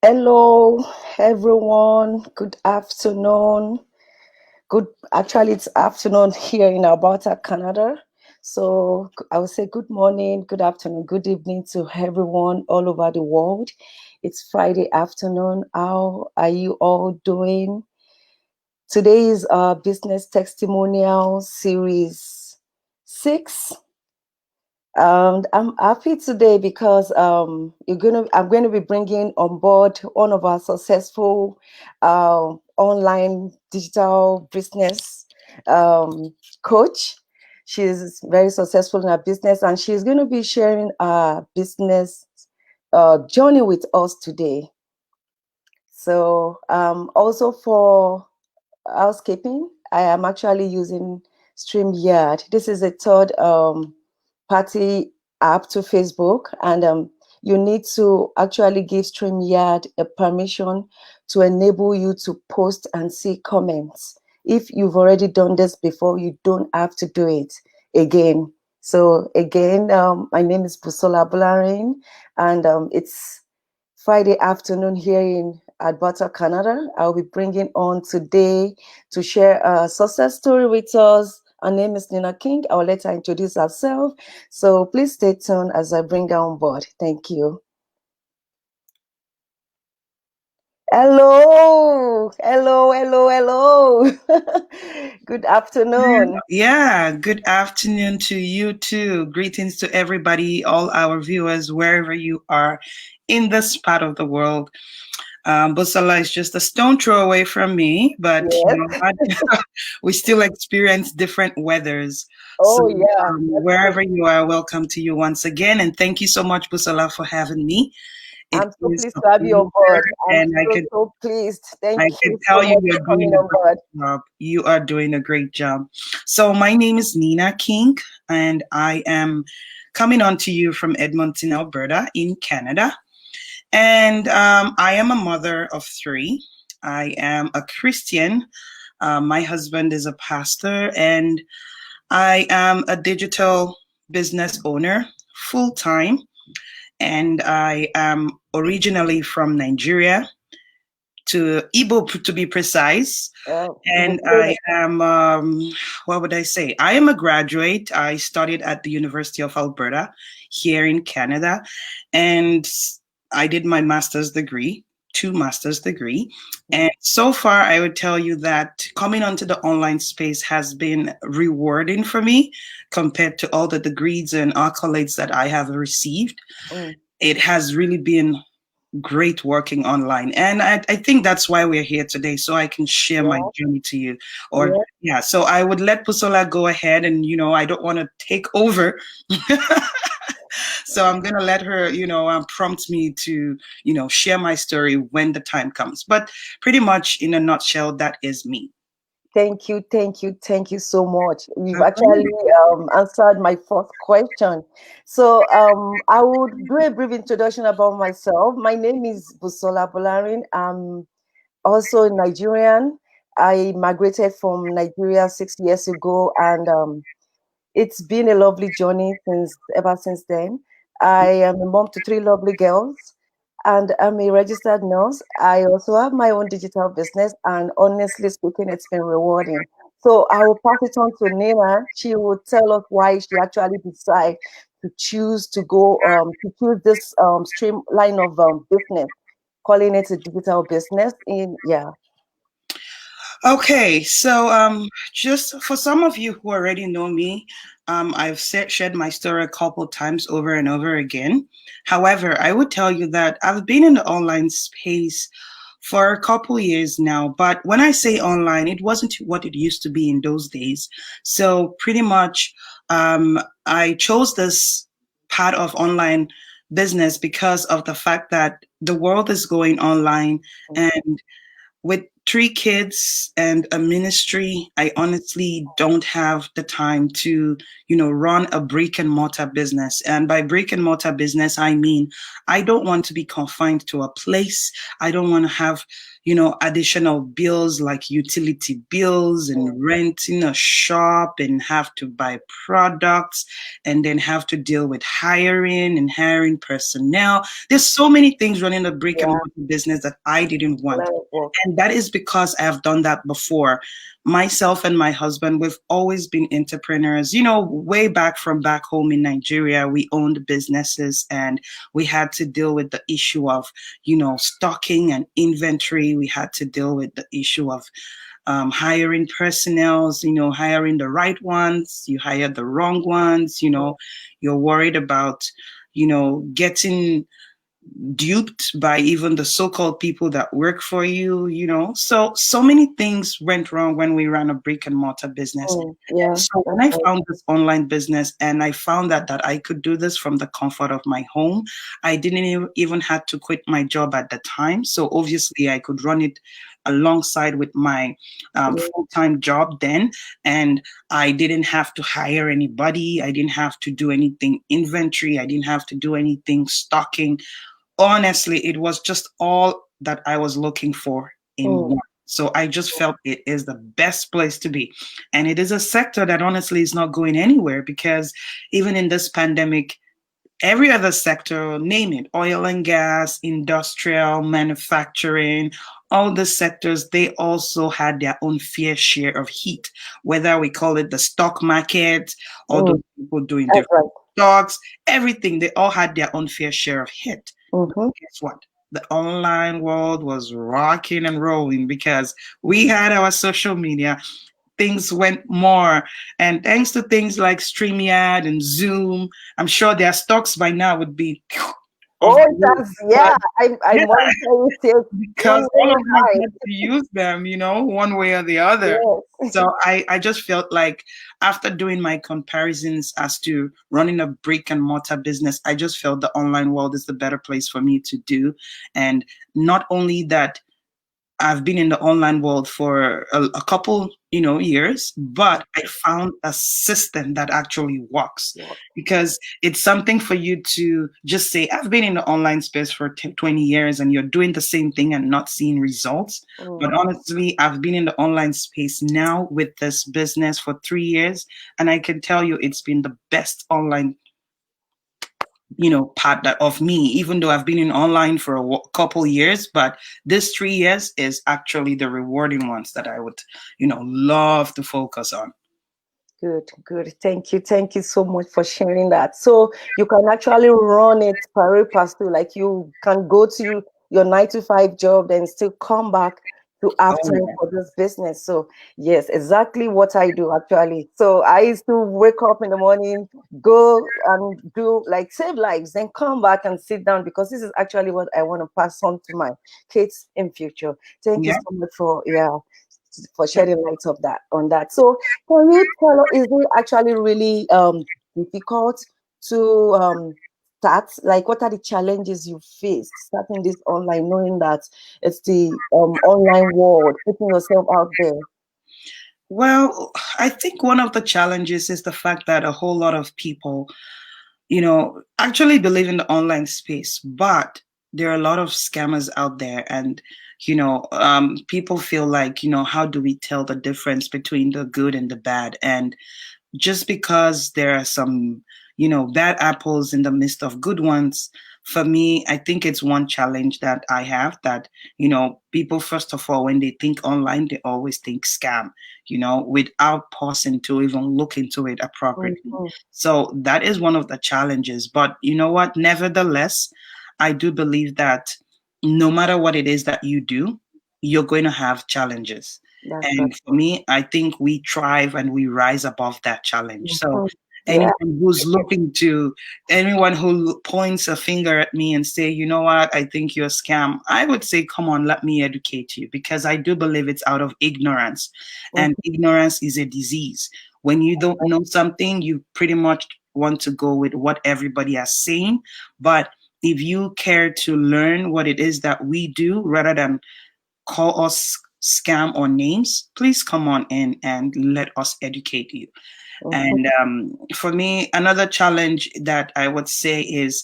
Hello, everyone. Good afternoon. Actually, it's afternoon here in Alberta, Canada. So I would say good morning, good afternoon, good evening to everyone all over the world. It's Friday afternoon. How are you all doing? Today is our Business Testimonial Series 6. I'm happy today because I'm going to be bringing on board one of our successful online digital business coach. She's very successful in her business, and she's going to be sharing our business journey with us today. So, also for housekeeping, I am actually using StreamYard. This is a third party app to Facebook, and you need to actually give StreamYard a permission to enable you to post and see comments. If you've already done this before, you don't have to do it again. So again, my name is Busola Bularin, and it's Friday afternoon here in Alberta, Canada. I'll be bringing on today to share a success story with us. Her name is Nina King. I'll let her introduce herself. So please stay tuned as I bring her on board. Thank you. Hello. Good afternoon. Yeah, good afternoon to you too. Greetings to everybody, all our viewers, wherever you are in this part of the world. Busala is just a stone throw away from me, but you know Yes. what? We still experience different weathers. So Oh, yeah. That's true. wherever you are, welcome to you once again, and thank you so much, Busala, for having me. It I'm so is pleased a to have you on pleasure, board. I'm and so pleased. Thank I can you so tell you much you're for doing coming a on great board. job. You are doing a great job. So, my name is Nina King, and I am coming on to you from Edmonton, Alberta, in Canada. And I am a mother of three. I am a Christian. My husband is a pastor, and I am a digital business owner full time. And I am originally from Nigeria, to Igbo to be precise. And I am, what would I say? I am a graduate. I studied at the University of Alberta here in Canada, and I did my master's degree, two master's degree. And so far, I would tell you that coming onto the online space has been rewarding for me compared to all the degrees and accolades that I have received. Mm. It has really been great working online. And I think that's why we're here today, so I can share my Yeah, journey to you. Or, yeah. yeah, so I would let Pusola go ahead, and, I don't want to take over. So I'm going to let her, prompt me to, share my story when the time comes. But pretty much in a nutshell, that is me. Thank you so much. You've Mhm. actually answered my first question. So I would do a brief introduction about myself. My name is Busola Bolarin. I'm also Nigerian. I migrated from Nigeria 6 years ago, and it's been a lovely journey ever since then. I am a mom to three lovely girls, and I'm a registered nurse. I also have my own digital business, and honestly speaking, it's been rewarding. So I will pass it on to Nina. She will tell us why she actually decided to choose this streamline of business, calling it a digital business. Okay, so just for some of you who already know me, I've shared my story a couple times over and over again. However, I would tell you that I've been in the online space for a couple years now. But when I say online, it wasn't what it used to be in those days. So pretty much, I chose this part of online business because of the fact that the world is going online, and with three kids and a ministry, I honestly don't have the time to, run a brick and mortar business. And by brick and mortar business, I mean, I don't want to be confined to a place. I don't want to have, additional bills like utility bills and renting a shop and have to buy products and then have to deal with hiring and hiring personnel. There's so many things running a brick and Yeah. mortar business that I didn't A want. lot of work. And that is because I have done that before. Myself and my husband, we've always been entrepreneurs. Way back from back home in Nigeria, we owned businesses and we had to deal with the issue of, stocking and inventory. We had to deal with the issue of hiring personnels, hiring the right ones, you hire the wrong ones, you're worried about, getting duped by even the so-called people that work for you, so many things went wrong when we ran a brick and mortar business. And Yeah, so that's when I right. found this online business and I found that I could do this from the comfort of my home, I didn't even had to quit my job at the time. So obviously I could run it alongside with my Yeah. full-time job then, and I didn't have to hire anybody. I didn't have to do anything inventory. I didn't have to do anything stocking. Honestly, it was just all that I was looking for in Mm, one. So I just felt it is the best place to be. And it is a sector that honestly is not going anywhere because even in this pandemic, every other sector, name it, oil and gas, industrial, manufacturing, all the sectors, they also had their own fair share of heat, whether we call it the stock market or mm, those people doing that's different right. stocks, everything, they all had their own fair share of hit. But Mm-hmm. guess what? The online world was rocking and rolling because we had our social media, things went more. And thanks to things like StreamYard and Zoom, I'm sure their stocks by now would be Oh, off the it roof. has, But yeah. I yeah, monitor you till because all really of us high. had to use them, one way or the other. Yes. So I just felt like after doing my comparisons as to running a brick and mortar business, I just felt the online world is the better place for me to do. And not only that, I've been in the online world for a couple, years, but I found a system that actually works Yeah. because it's something for you to just say, I've been in the online space for 10, 20 years and you're doing the same thing and not seeing results. But Mm, honestly, I've been in the online space now with this business for 3 years. And I can tell you it's been the best online part that of me, even though I've been in online for a couple years, but this 3 years is actually the rewarding ones that I would love to focus on. good, good. Thank you. Thank you so much for sharing that. So you can actually run it pari passu, like you can go to your 9 to 5 job, then still come back to Oh afternoon yeah. for this business. So yes, exactly what I do actually. So I used to wake up in the morning, go and do like save lives, then come back and sit down because this is actually what I want to pass on to my kids in future. Thank you Yeah. so much for shedding light of that on that. So can you tell us, is it actually really difficult to start? Like, what are the challenges you faced starting this online, knowing that it's the online world, putting yourself out there? Well, I think one of the challenges is the fact that a whole lot of people actually believe in the online space, but there are a lot of scammers out there. And, people feel like, how do we tell the difference between the good and the bad? And just because there are some, bad apples in the midst of good ones, for me, I think it's one challenge that I have that, people, first of all, when they think online, they always think scam, without pausing to even look into it appropriately. Mhm. So that is one of the challenges. But you know what? Nevertheless, I do believe that no matter what it is that you do, you're going to have challenges. That's right. And for me, I think we thrive and we rise above that challenge. So Mhm. Yeah. anyone who's looking to, anyone who points a finger at me and say, you know what, I think you're a scam, I would say, come on, let me educate you, because I do believe it's out of ignorance. Mhm. And ignorance is a disease. When you don't know something, you pretty much want to go with what everybody is saying. But if you care to learn what it is that we do rather than call us scam or names, please come on in and let us educate you. Mhm. And for me, another challenge that I would say is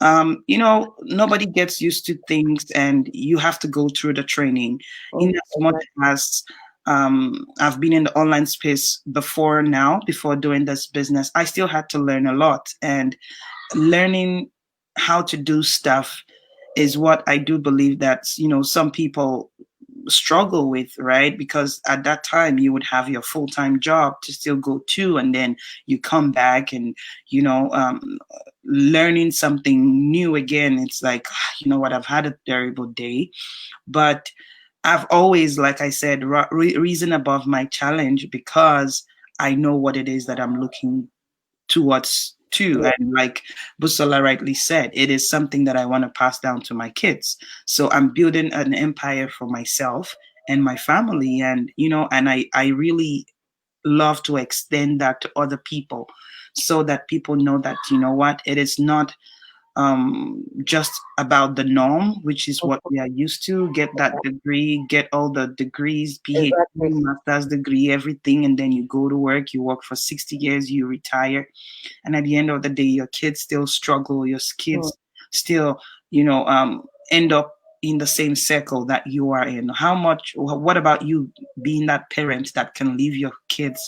nobody gets used to things, and you have to go through the training. In Mm, as much exactly. as I've been in the online space before now, before doing this business, I still had to learn a lot. And learning how to do stuff is what I do believe that, some people struggle with, right? Because at that time you would have your full-time job to still go to, and then you come back and, you know, um, learning something new again. It's like, you know what, I've had a terrible day, but I've always, like I said, reason above my challenge, because I know what it is that I'm looking towards too. Yeah. And like Busola rightly said, it is something that I want to pass down to my kids. So I'm building an empire for myself and my family. And, and I really love to extend that to other people, so that people know that, what, it is not just about the norm, which is what we are used to. Get that degree, get all the degrees, PhD, Exactly. master's degree, everything, and then you go to work, you work for 60 years, you retire, and at the end of the day your kids still struggle, your Mm. kids still end up in the same circle that you are in. What about you being that parent that can leave your kids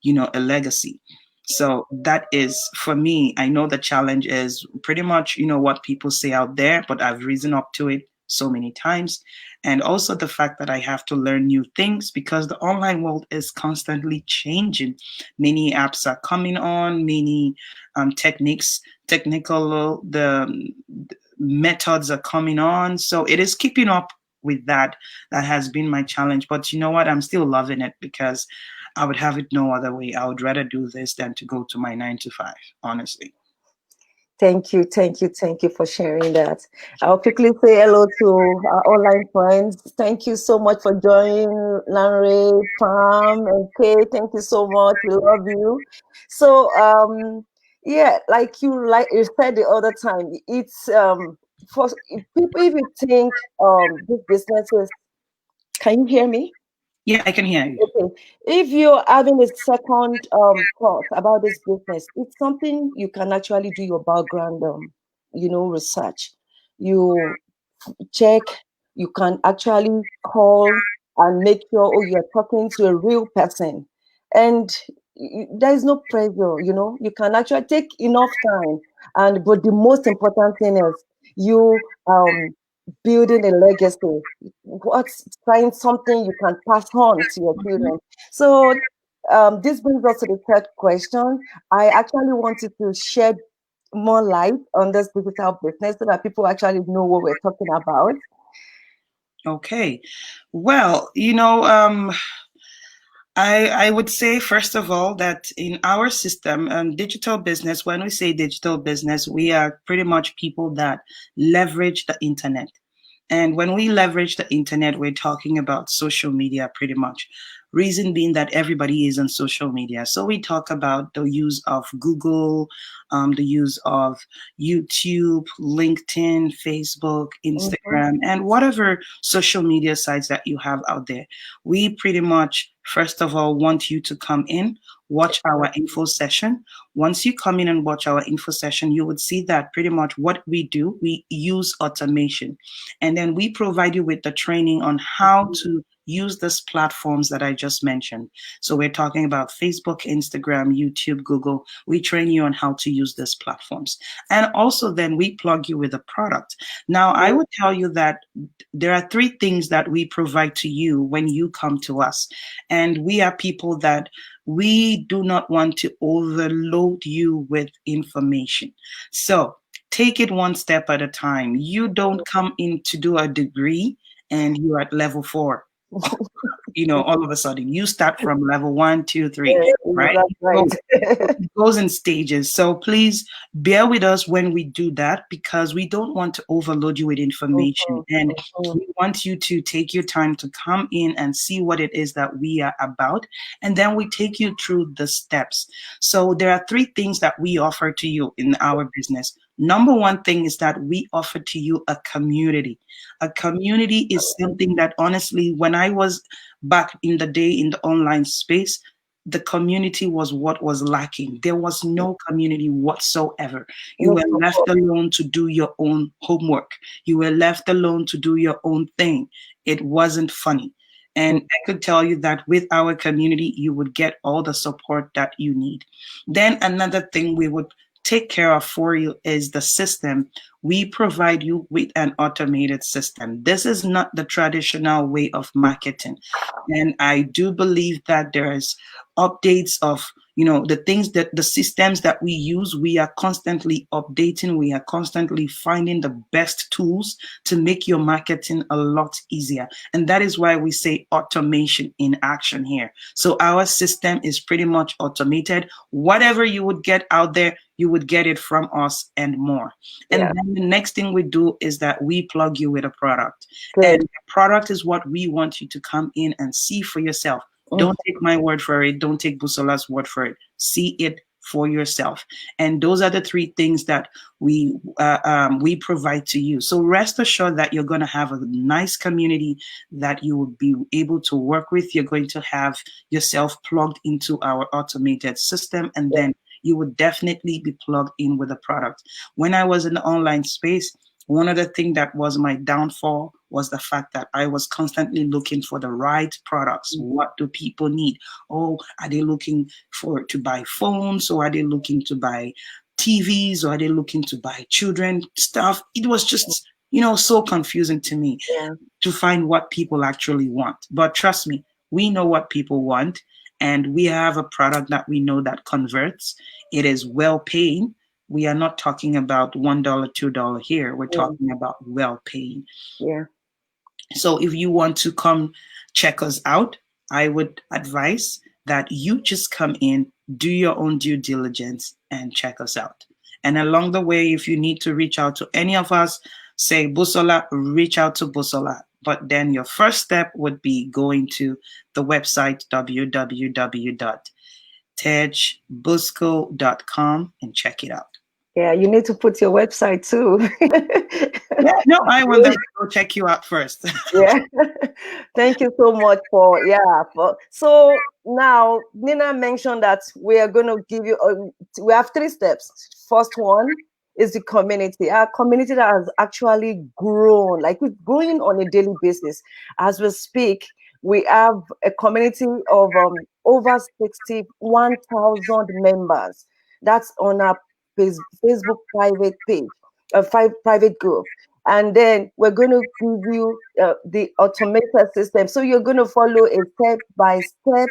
a legacy? So that is, for me, I know the challenge is pretty much what people say out there, but I've risen up to it so many times. And also the fact that I have to learn new things, because the online world is constantly changing. Many apps are coming on, many technical methods are coming on. So it is keeping up with that. That has been my challenge. But you know what? I'm still loving it, because I would have it no other way. I would rather do this than to go to my 9 to 5, honestly. Thank you, thank you, thank you for sharing that. I'll quickly say hello to our online friends. Thank you so much for joining, Lanre, Pam, and Kay. Thank you so much. We love you. So, yeah, like you said the other time, it's for if people. If you think these businesses, can you hear me? Yeah, I can hear you. Okay. If you're having a second thought about this business, it's something you can actually do your background, research. You check, you can actually call and make sure, oh, you're talking to a real person. And there is no pressure, you can actually take enough time. But the most important thing is you building a legacy. What's trying something you can pass on to your children. So this brings us to the third question. I actually wanted to shed more light on this digital business so that people actually know what we're talking about. Okay. Well, I would say, first of all, that in our system, digital business, when we say digital business, we are pretty much people that leverage the internet. And when we leverage the internet, we're talking about social media pretty much. Reason being that everybody is on social media. So we talk about the use of Google, the use of YouTube, LinkedIn, Facebook, Mhm. Instagram, and whatever social media sites that you have out there. We pretty much, first of all, want you to come in, watch our info session. Once you come in and watch our info session, you would see that pretty much what we do, we use automation. And then we provide you with the training on how to use these platforms that I just mentioned. So we're talking about Facebook, Instagram, YouTube, Google. We train you on how to use these platforms. And also then we plug you with a product. Now, I would tell you that there are three things that we provide to you when you come to us. And we are people that we do not want to overload you with information. So take it one step at a time. You don't come in to do a degree and you're at level 4. All of a sudden you start from level 1, 2, 3, right? That's right. So it goes in stages. So please bear with us when we do that, because we don't want to overload you with information. Mhm, And mhm. we want you to take your time to come in and see what it is that we are about. And then we take you through the steps. So there are three things that we offer to you in our business. Number one thing is that we offer to you a community. A community is something that, honestly, when I was back in the day in the online space, the community was what was lacking. There was no community whatsoever. You No were left support. alone to do your own homework. You were left alone to do your own thing. It wasn't funny. Mm, And I could tell you that with our community, you would get all the support that you need. Then another thing we would take care of for you is the system. We provide you with an automated system. This is not the traditional way of marketing. And I do believe that there's updates of, the things that the systems that we use, we are constantly updating, we are constantly finding the best tools to make your marketing a lot easier. And that is why we say automation in action here. So our system is pretty much automated. Whatever you would get out there, you would get it from us and more. And yeah, then the next thing we do is that we plug you with a product. And good. the product is what we want you to come in and see for yourself. Mm, Don't take my word for it. Don't take Busola's word for it. See it for yourself. And those are the three things that we provide to you. So rest assured that you're going to have a nice community that you will be able to work with. You're going to have yourself plugged into our automated system, and yeah, then you would definitely be plugged in with the product. When I was in the online space, one of the things that was my downfall was the fact that I was constantly looking for the right products. mm, What do people need? Oh, are they looking for to buy phones, or are they looking to buy TVs, or are they looking to buy children stuff? It was just, so confusing to me yeah, to find what people actually want. But trust me, we know what people want, and we have a product that we know that converts. It is well paying. We are not talking about $1, $2 here. We're mm, talking about well paying. yeah, So if you want to come check us out, I would advise that you just come in, do your own due diligence, and check us out. And along the way, if you need to reach out to any of us, say Busola, reach out to Busola. But then your first step would be going to the website www.tejbusco.com and check it out. yeah. You need to put your website too. Yeah, no, I want them to go check you out first. Yeah. Thank you so much so now Nina mentioned that we are going to give you we have three steps. First one is the community. Our community that has actually grown, like it's growing on a daily basis. As we speak, we have a community of over 61,000 members. That's on our Facebook private page, private group. And then we're going to give you the automated system. So you're going to follow a step-by-step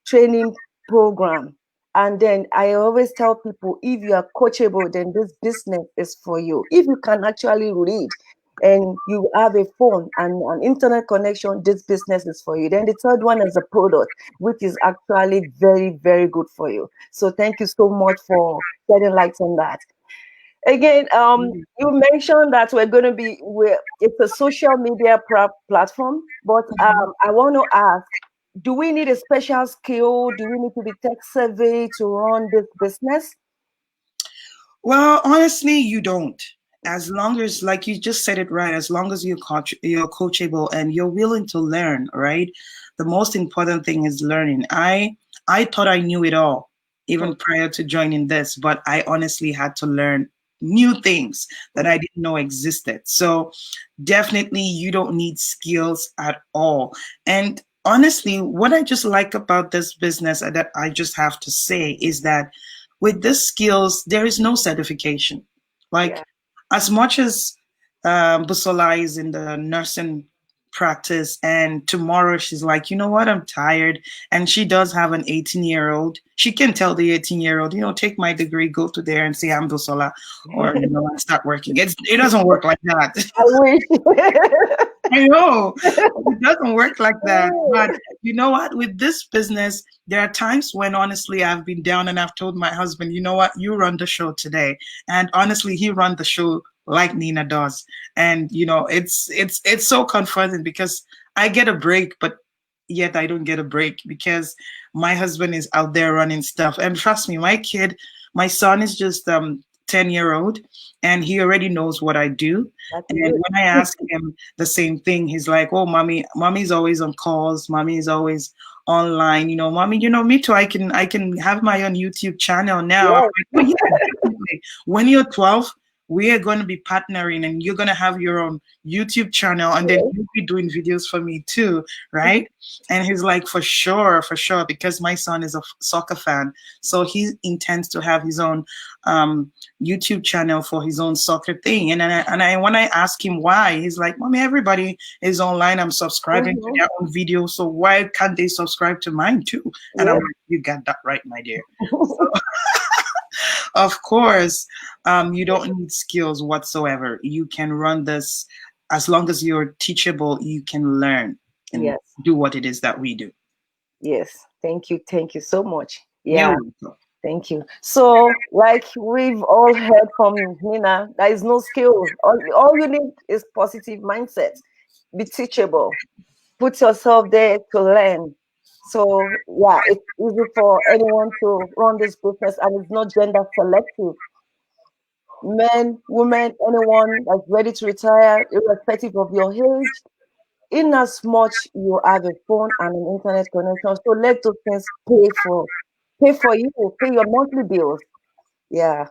training program. And then I always tell people, if you are coachable, then this business is for you. If you can actually read and you have a phone and an internet connection, this business is for you. Then the third one is a product, which is actually very, very good for you. So thank you so much for shedding light on that. Again, you mentioned that it's a social media platform, but I want to ask, do we need a special skill? Do we need to be tech savvy to run this business? Well, honestly, you don't. As long as, like you just said it right, as long as you're coachable and you're willing to learn, right? The most important thing is learning. I thought I knew it all Hmm. even prior to joining this, but I honestly had to learn new things that I didn't know existed. So definitely you don't need skills at all. And honestly, what I just like about this business that I just have to say is that with this skills, there is no certification. Like, Yeah, as much as Busola is in the nursing practice, and tomorrow she's like, you know what, I'm tired. And she does have an 18-year-old. She can tell the 18-year-old, take my degree, go to there and say I'm Busola, or, start working. It doesn't work like that. I wish. I know it doesn't work like that. But you know what? With this business, there are times when honestly I've been down and I've told my husband, you know what, you run the show today. And honestly, he run the show like Nina does. And it's so comforting because I get a break, but yet I don't get a break because my husband is out there running stuff. And trust me, my son is just 10-year-old, and he already knows what I do. That's And good. when I ask him the same thing, he's like, oh, mommy's always on calls. Mommy is always online. Mommy, me too. I can have my own YouTube channel now. I'm Yes. like, oh yeah, definitely. When you're 12, we are going to be partnering, and you're going to have your own YouTube channel, and then Yes. you'll be doing videos for me too, right? And he's like, for sure, because my son is a soccer fan, so he intends to have his own YouTube channel for his own soccer thing. And when I ask him why, he's like, "Mommy, everybody is online. I'm subscribing to Mhm. their own videos, so why can't they subscribe to mine too?" And I'm Yes. like, "You got that right, my dear." So, of course, you don't need skills whatsoever. You can run this as long as you're teachable. You can learn and Yes. do what it is that we do. Yes. Thank you. Thank you so much. You're Yeah. welcome. Thank you. So, like we've all heard from Nina, there is no skill. All you need is positive mindset. Be teachable. Put yourself there to learn. So, yeah, it's easy for anyone to run this business, and it's not gender selective. Men, women, anyone that's ready to retire, irrespective of your age, in as much you have a phone and an internet connection. So let those things pay for you, pay your monthly bills. Yeah.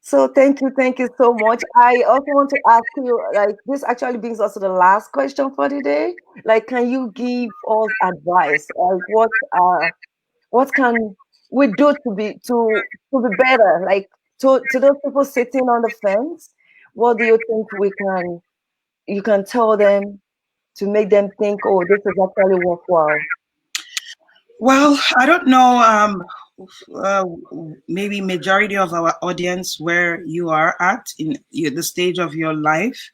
So thank you so much. I also want to ask you, like, this actually brings us to the last question for today. Like, can you give us advice? Like, what can we do to be better? Like, to those people sitting on the fence, what do you think you can tell them to make them think, oh, this is actually worthwhile? Well, I don't know. Uh, Maybe majority of our audience where you are at in the stage of your life,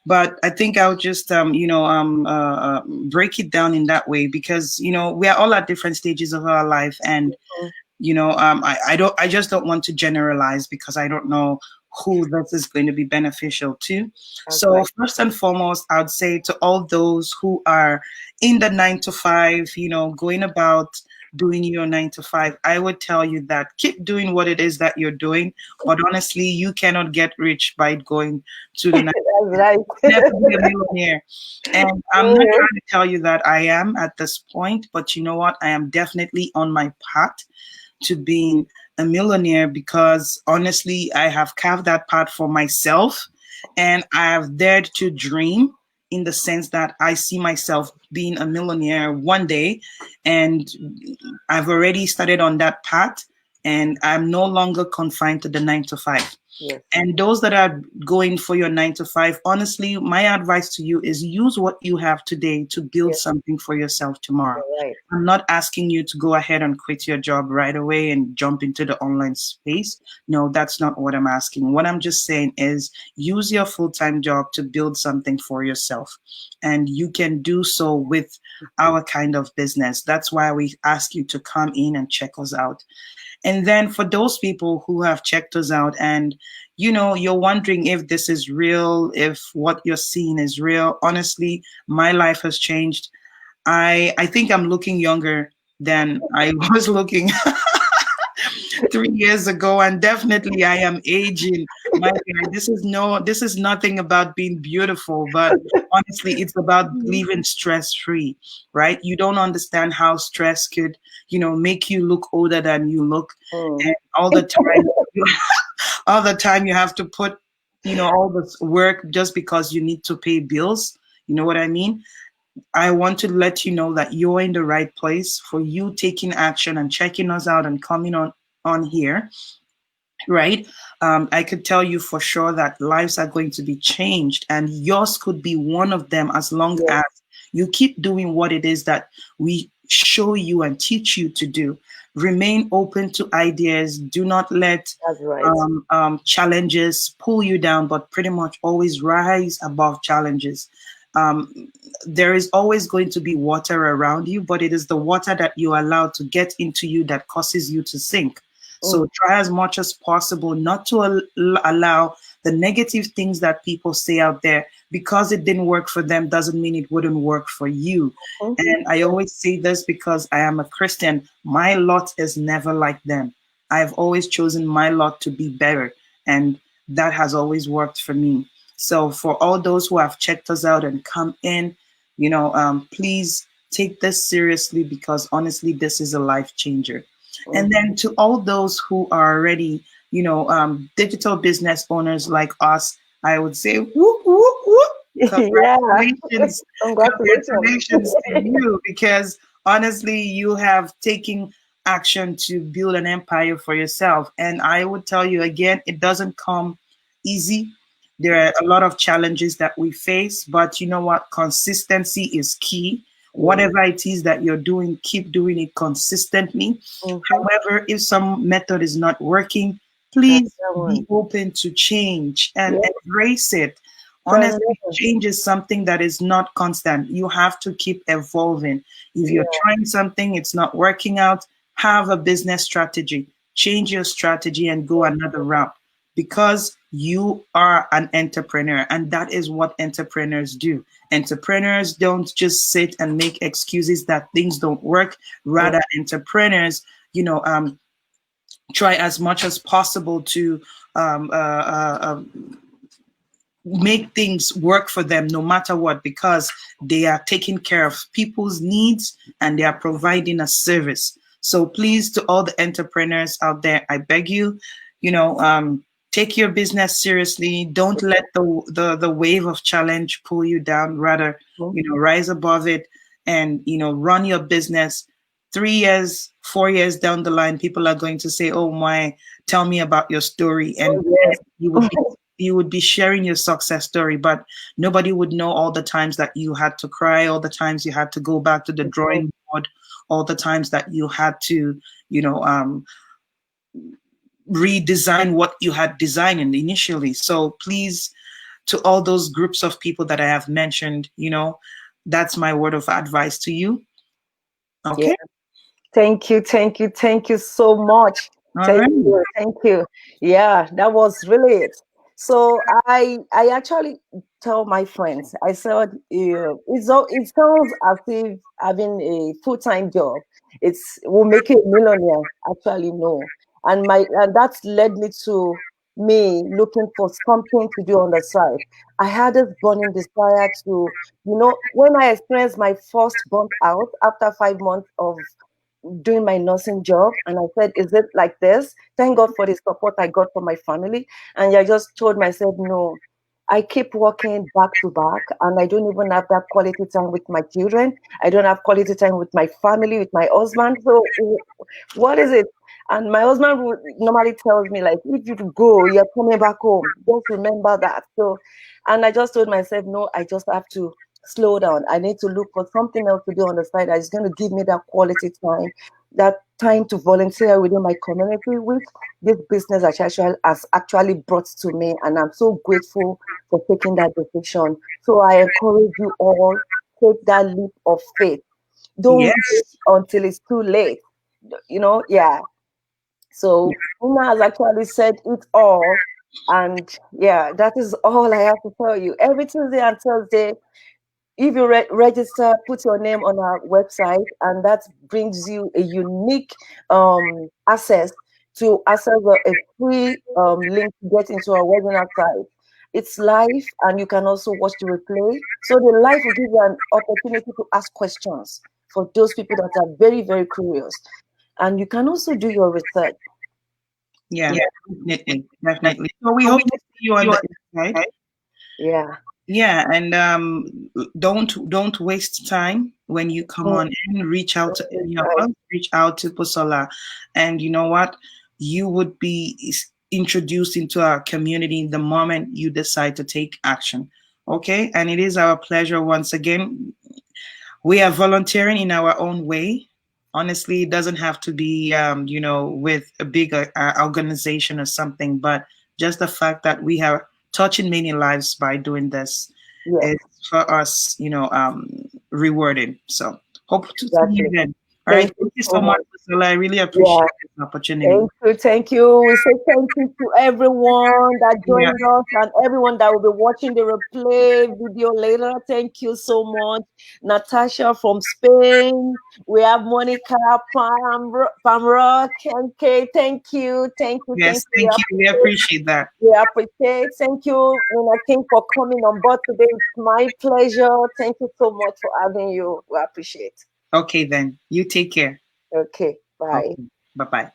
but I think I'll just break it down in that way, because we are all at different stages of our life, and Mm, I just don't want to generalize, because I don't know who this is going to be beneficial to. that's So right. first and foremost, I would say to all those who are in the 9 to 5, going about doing your 9 to 5, I would tell you that keep doing what it is that you're doing. But honestly, you cannot get rich by going to the That's right. never be a millionaire. And I'm not Mhm. trying to tell you that I am at this point, but you know what? I am definitely on my path to being a millionaire, because honestly, I have carved that path for myself, and I have dared to dream, in the sense that I see myself being a millionaire one day, and I've already started on that path, and I'm no longer confined to the 9 to 5. Yes, And those that are going for your 9 to 5, honestly, my advice to you is use what you have today to build yes, something for yourself tomorrow. you're right. I'm not asking you to go ahead and quit your job right away and jump into the online space. No, that's not what I'm asking. What I'm just saying is use your full time job to build something for yourself. And you can do so with our kind of business. That's why we ask you to come in and check us out. And then for those people who have checked us out, and you're wondering if this is real, if what you're seeing is real, honestly, my life has changed. I think I'm looking younger than I was looking 3 years ago, and definitely I am aging. My God, this is nothing about being beautiful, but honestly, it's about Mhm. living stress free, right? You don't understand how stress could, make you look older than you look, Mm. and all the time you have to put, all this work just because you need to pay bills. You know what I mean? I want to let you know that you're in the right place. For you taking action and checking us out and coming on here, right? I could tell you for sure that lives are going to be changed, and yours could be one of them, as long Yes, as you keep doing what it is that we show you and teach you to do. Remain open to ideas. Do not let that's right. challenges pull you down, but pretty much always rise above challenges. Um, there is always going to be water around you, but it is the water that you allow to get into you that causes you to sink. Mm. So try as much as possible not to allow the negative things that people say out there. Because it didn't work for them doesn't mean it wouldn't work for you. Mhm. And I always say this because I am a Christian. My lot is never like them. I've always chosen my lot to be better, and that has always worked for me. So for all those who have checked us out and come in, please take this seriously, because honestly, this is a life changer. And Mhm. then to all those who are already, digital business owners like us, I would say, whoop, whoop, whoop. Yeah. Congratulations. Congratulations. Congratulations to you, because honestly, you have taken action to build an empire for yourself. And I would tell you again, it doesn't come easy. There are a lot of challenges that we face, but you know what? Consistency is key. Yeah. Whatever it is that you're doing, keep doing it consistently. Mm-hmm. However, if some method is not working, Try please that be one. open to change and Yeah. embrace it. Try Honestly, another. change is something that is not constant. You have to keep evolving. If you're Yeah. trying something, it's not working out, have a business strategy. Change your strategy and go another route, because you are an entrepreneur, and that is what entrepreneurs do. Entrepreneurs don't just sit and make excuses that things don't work. Mm. Rather, entrepreneurs, try as much as possible to um, uh, uh, uh, make things work for them no matter what, because they are taking care of people's needs and they are providing a service. So please, to all the entrepreneurs out there, I beg you, you know um, take your business seriously. Don't let the wave of challenge pull you down. Rather, Mhm. rise above it, and run your business. 3 years, 4 years down the line, people are going to say, oh my, tell me about your story. And Oh, yes. you would be sharing your success story, but nobody would know all the times that you had to cry, all the times you had to go back to the drawing board, all the times that you had to, you know, um, redesign what you had designed initially. So please, to all those groups of people that I have mentioned, that's my word of advice to you. Yeah. Okay. Thank you, thank you, thank you so much. All Thank right. you, thank you. Yeah, that was really it. So I actually tell my friends, I said, it sounds as if having a full-time job, it's will make you a millionaire. Actually, no. And that's led me to me looking for something to do on the side. I had this burning desire to, when I experienced my first burnt out after 5 months of doing my nursing job, and I said, is it like this? Thank God for the support I got from my family. And I just told myself, no, I keep working back to back, and I don't even have that quality time with my children. I don't have quality time with my family, with my husband. So what is it? And my husband would normally tells me, like, if you go, you're coming back home. Just remember that. So, and I just told myself, no, I just have to slow down. I need to look for something else to do on the side that is going to give me that quality time, that time to volunteer within my community, which this business has actually brought to me. And I'm so grateful for taking that decision. So I encourage you all, take that leap of faith. Don't wait Yes. until it's too late. Yeah. So Una has actually said it all. And yeah, that is all I have to tell you. Every Tuesday and Thursday, if you register, put your name on our website, and that brings you a unique access to access a free link to get into our webinar site. It's live, and you can also watch the replay. So the live will give you an opportunity to ask questions for those people that are very, very curious. And you can also do your research. Yeah. Yeah. Definitely. Definitely. So we hope to see you on the inside. Yeah. Yeah, and don't waste time when you come Mm. on in. Reach out to any of us. Reach out to Pusola, and you know what? You would be introduced into our community the moment you decide to take action. Okay, and it is our pleasure once again. We are volunteering in our own way. Honestly, it doesn't have to be, with a big organization or something, but just the fact that we are touching many lives by doing this Yes, is for us, rewarding. So hope to see you exactly. again. All right. Thank you Thank you so so much, much. Well, I really Yeah. appreciate this opportunity. Thank you. We say thank you to everyone that Yeah. joined us and everyone that will be watching the replay video later. Thank you so much. Natasha from Spain. We have Monica Pamrock, NK. Thank you. Thank you. Thank Yes, you. thank you. We appreciate that. We appreciate. Thank you, Nina King, for coming on board today. It's my pleasure. Thank you so much for having you. We appreciate. Okay, then. You take care. Okay. Bye. Okay. Bye-bye.